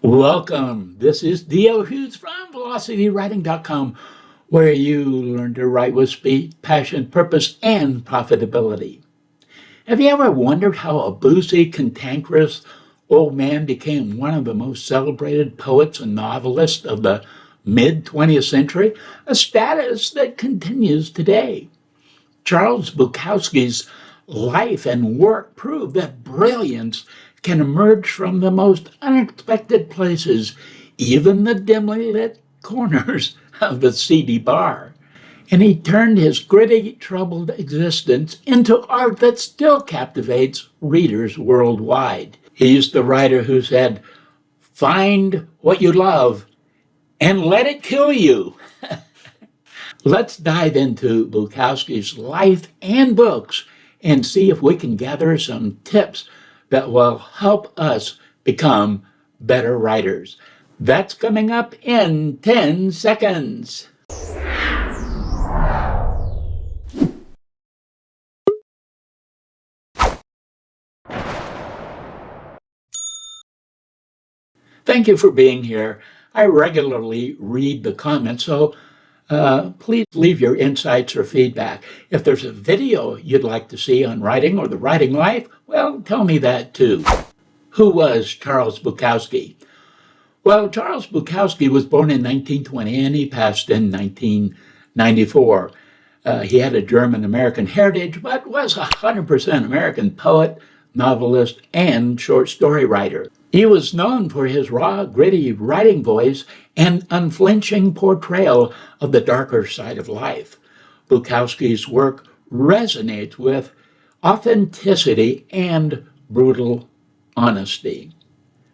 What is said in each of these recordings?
Welcome. This is D.L. Hughes from VelocityWriting.com, where you learn to write with speed, passion, purpose, and profitability. Have you ever wondered how a boozy, cantankerous old man became one of the most celebrated poets and novelists of the mid 20th century? A status that continues today. Charles Bukowski's life and work prove that brilliance can emerge from the most unexpected places, even the dimly lit corners of the seedy bar. And he turned his gritty, troubled existence into art that still captivates readers worldwide. He's the writer who said, "Find what you love and let it kill you." Let's dive into Bukowski's life and books and see if we can gather some tips that will help us become better writers. That's coming up in 10 seconds. Thank you for being here. I regularly read the comments, so please leave your insights or feedback. If there's a video you'd like to see on writing or the writing life, well, tell me that too. Who was Charles Bukowski? Well, Charles Bukowski was born in 1920 and he passed in 1994. He had a German-American heritage, but was a 100% American poet, novelist, and short story writer. He was known for his raw, gritty writing voice and unflinching portrayal of the darker side of life. Bukowski's work resonates with authenticity and brutal honesty.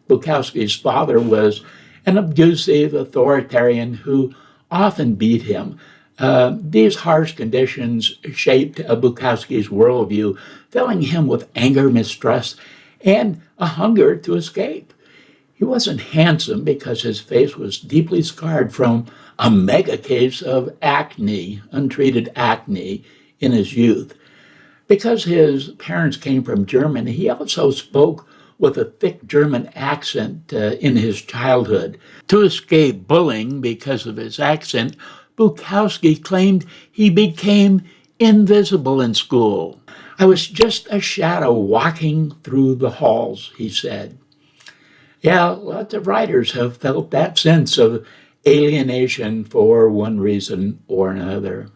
Bukowski's father was an abusive authoritarian who often beat him. These harsh conditions shaped Bukowski's worldview, filling him with anger, mistrust, and a hunger to escape. He wasn't handsome because his face was deeply scarred from a mega case of acne, untreated acne, in his youth. Because his parents came from Germany, he also spoke with a thick German accent in his childhood. To escape bullying because of his accent, Bukowski claimed he became invisible in school. "I was just a shadow walking through the halls," he said. Yeah, lots of writers have felt that sense of alienation for one reason or another.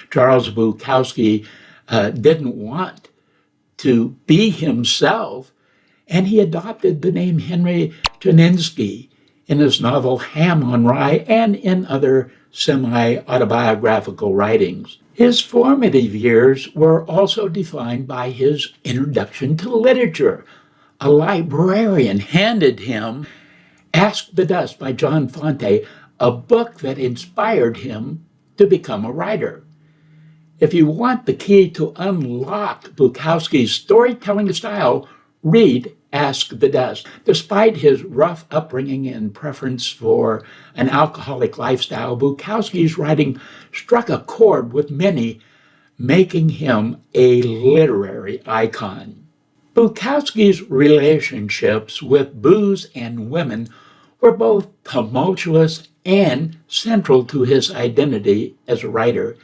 Charles Bukowski didn't want to be himself, and he adopted the name Henry Chininsky in his novel Ham on Rye and in other semi-autobiographical writings. His formative years were also defined by his introduction to literature. A librarian handed him Ask the Dust by John Fonte, a book that inspired him to become a writer. If you want the key to unlock Bukowski's storytelling style, read Ask the Dust. Despite his rough upbringing and preference for an alcoholic lifestyle, Bukowski's writing struck a chord with many, making him a literary icon. Bukowski's relationships with booze and women were both tumultuous and central to his identity as a writer.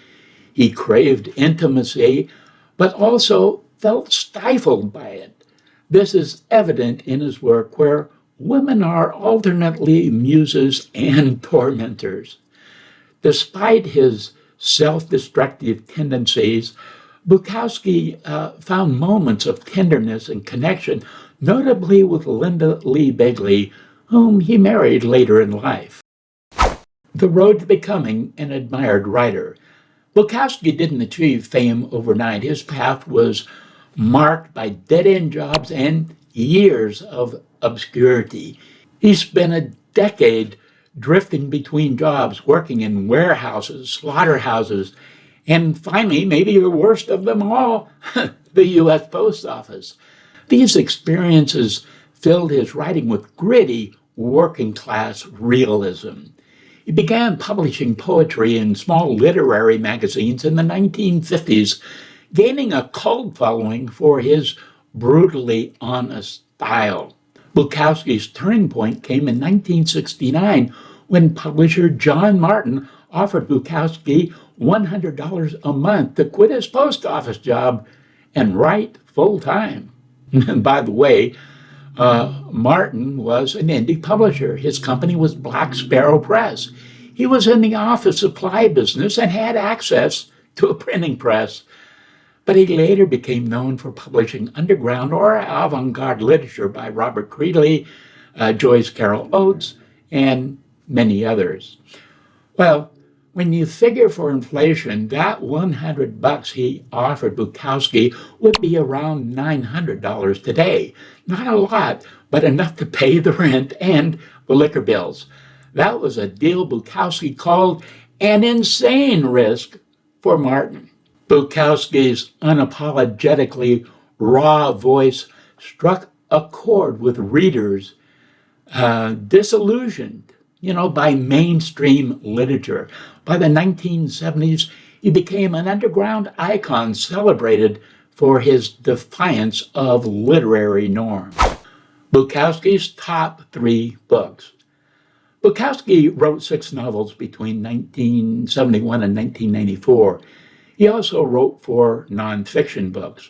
He craved intimacy, but also felt stifled by it. This is evident in his work, where women are alternately muses and tormentors. Despite his self-destructive tendencies, Bukowski found moments of tenderness and connection, notably with Linda Lee Begley, whom he married later in life. The road to becoming an admired writer. Bukowski didn't achieve fame overnight. His path was marked by dead-end jobs and years of obscurity. He spent a decade drifting between jobs, working in warehouses, slaughterhouses, and finally, maybe the worst of them all, the U.S. Post Office. These experiences filled his writing with gritty, working-class realism. He began publishing poetry in small literary magazines in the 1950s, gaining a cult following for his brutally honest style. Bukowski's turning point came in 1969 when publisher John Martin offered Bukowski $100 a month to quit his post office job and write full-time. And by the way, Martin was an indie publisher. His company was Black Sparrow Press. He was in the office supply business and had access to a printing press. But he later became known for publishing underground or avant-garde literature by Robert Creeley, Joyce Carol Oates, and many others. Well, when you figure for inflation, that $100 he offered Bukowski would be around $900 today. Not a lot, but enough to pay the rent and the liquor bills. That was a deal Bukowski called an insane risk for Martin. Bukowski's unapologetically raw voice struck a chord with readers disillusioned, by mainstream literature. By the 1970s, he became an underground icon celebrated for his defiance of literary norms. Bukowski's top 3 books. Bukowski wrote 6 novels between 1971 and 1994. He also wrote 4 nonfiction books,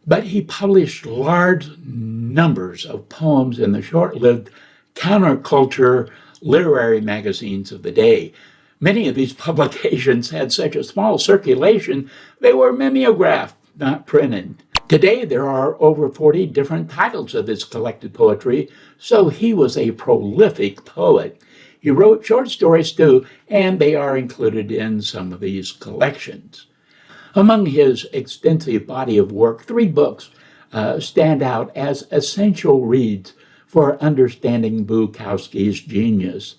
but he published large numbers of poems in the short-lived counterculture literary magazines of the day. Many of these publications had such a small circulation, they were mimeographed, not printed. Today, there are over 40 different titles of his collected poetry, so he was a prolific poet. He wrote short stories too, and they are included in some of these collections. Among his extensive body of work, 3 books stand out as essential reads for understanding Bukowski's genius.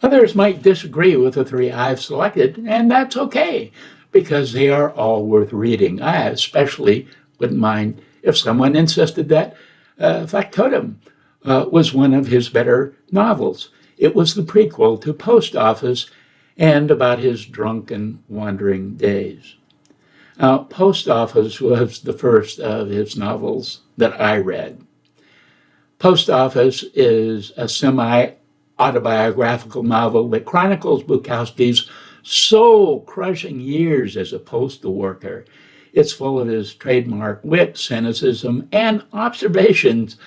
Others might disagree with the 3 I've selected, and that's okay, because they are all worth reading. I especially wouldn't mind if someone insisted that Factotum was one of his better novels. It was the prequel to Post Office and about his drunken, wandering days. Now, Post Office was the first of his novels that I read. Post Office is a semi-autobiographical novel that chronicles Bukowski's soul-crushing years as a postal worker. It's full of his trademark wit, cynicism, and observations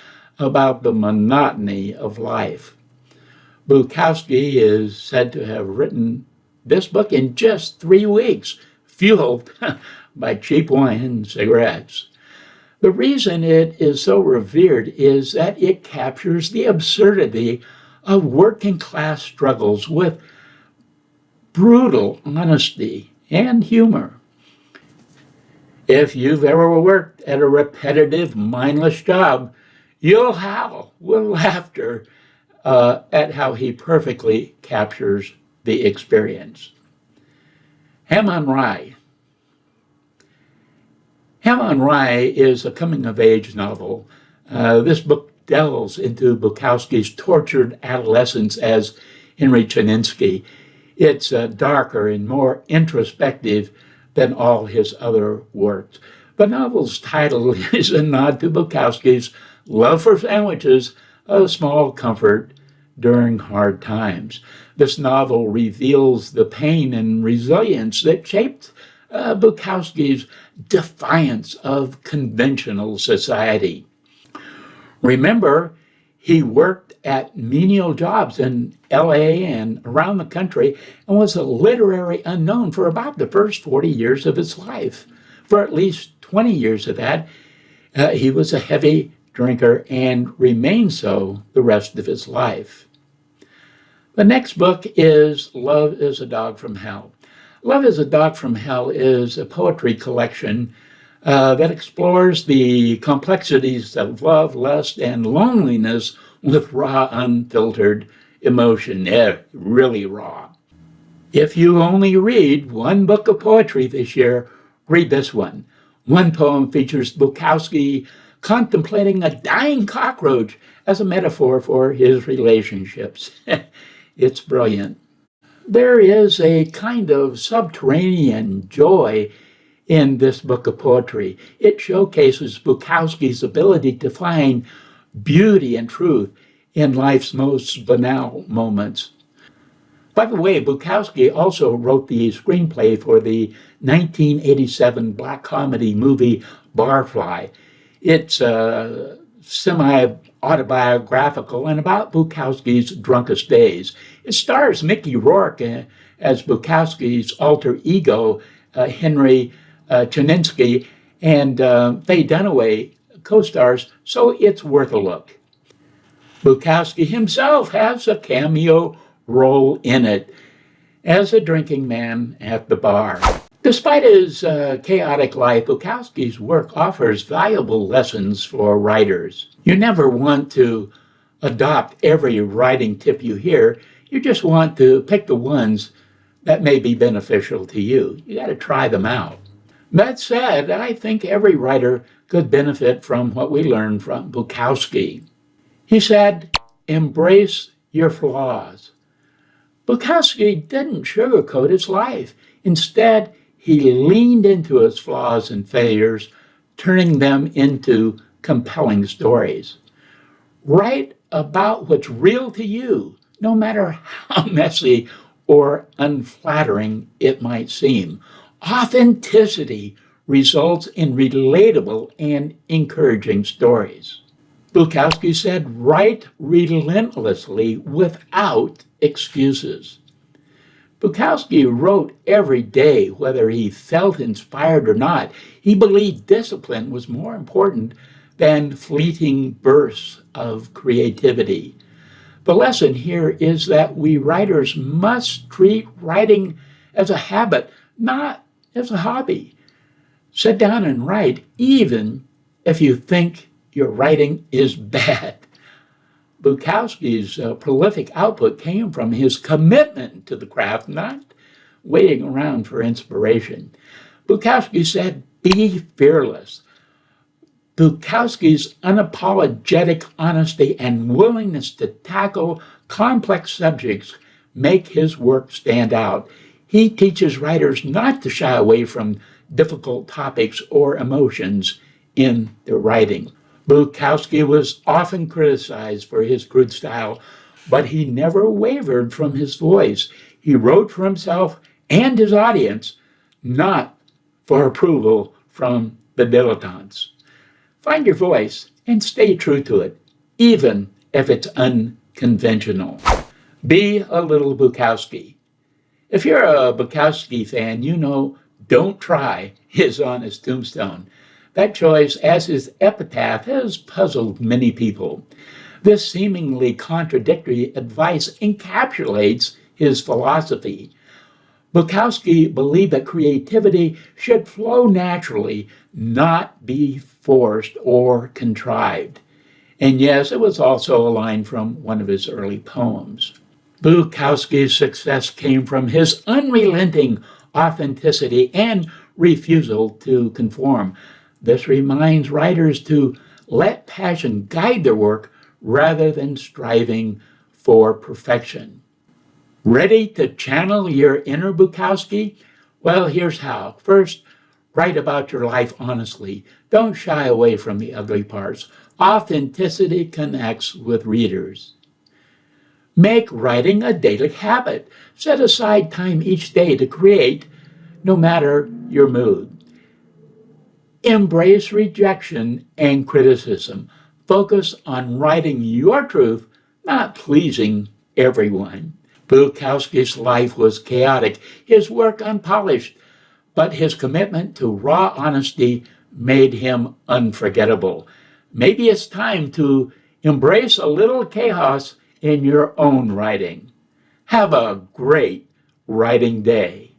about the monotony of life. Bukowski is said to have written this book in just 3 weeks, fueled by cheap wine and cigarettes. The reason it is so revered is that it captures the absurdity of working-class struggles with brutal honesty and humor. If you've ever worked at a repetitive, mindless job, you'll howl with laughter at how he perfectly captures the experience. Ham on Rye. Ham on Rye is a coming-of-age novel. This book delves into Bukowski's tortured adolescence as Henry Chininsky. It's darker and more introspective than all his other works. The novel's title is a nod to Bukowski's love for sandwiches, a small comfort during hard times. This novel reveals the pain and resilience that shaped Bukowski's defiance of conventional society. Remember, he worked at menial jobs in LA and around the country and was a literary unknown for about the first 40 years of his life. For at least 20 years of that, he was a heavy drinker and remained so the rest of his life. The next book is Love is a Dog from Hell. Love is a Dog from Hell is a poetry collection that explores the complexities of love, lust, and loneliness with raw, unfiltered emotion. Really raw. If you only read 1 book of poetry this year, read this one. One poem features Bukowski contemplating a dying cockroach as a metaphor for his relationships. It's brilliant. There is a kind of subterranean joy in this book of poetry. It showcases Bukowski's ability to find beauty and truth in life's most banal moments. By the way, Bukowski also wrote the screenplay for the 1987 black comedy movie Barfly. It's semi-autobiographical and about Bukowski's drunkest days. It stars Mickey Rourke as Bukowski's alter ego, Henry Chininsky, and Faye Dunaway co-stars, so it's worth a look. Bukowski himself has a cameo role in it as a drinking man at the bar. Despite his chaotic life, Bukowski's work offers valuable lessons for writers. You never want to adopt every writing tip you hear. You just want to pick the ones that may be beneficial to you. You got to try them out. That said, I think every writer could benefit from what we learned from Bukowski. He said, "Embrace your flaws." Bukowski didn't sugarcoat his life. Instead, he leaned into his flaws and failures, turning them into compelling stories. Write about what's real to you, no matter how messy or unflattering it might seem. Authenticity results in relatable and encouraging stories. Bukowski said, "Write relentlessly without excuses." Bukowski wrote every day, whether he felt inspired or not. He believed discipline was more important than fleeting bursts of creativity. The lesson here is that we writers must treat writing as a habit, not as a hobby. Sit down and write, even if you think your writing is bad. Bukowski's prolific output came from his commitment to the craft, not waiting around for inspiration. Bukowski said, "Be fearless." Bukowski's unapologetic honesty and willingness to tackle complex subjects make his work stand out. He teaches writers not to shy away from difficult topics or emotions in their writing. Bukowski was often criticized for his crude style, but he never wavered from his voice. He wrote for himself and his audience, not for approval from the dilettantes. Find your voice and stay true to it, even if it's unconventional. Be a little Bukowski. If you're a Bukowski fan, you know "Don't Try" is on his tombstone. That choice as his epitaph has puzzled many people. This seemingly contradictory advice encapsulates his philosophy. Bukowski believed that creativity should flow naturally, not be forced or contrived. And yes, it was also a line from one of his early poems. Bukowski's success came from his unrelenting authenticity and refusal to conform. This reminds writers to let passion guide their work rather than striving for perfection. Ready to channel your inner Bukowski? Well, here's how. First, write about your life honestly. Don't shy away from the ugly parts. Authenticity connects with readers. Make writing a daily habit. Set aside time each day to create, no matter your mood. Embrace rejection and criticism. Focus on writing your truth, not pleasing everyone. Bukowski's life was chaotic, his work unpolished, but his commitment to raw honesty made him unforgettable. Maybe it's time to embrace a little chaos in your own writing. Have a great writing day.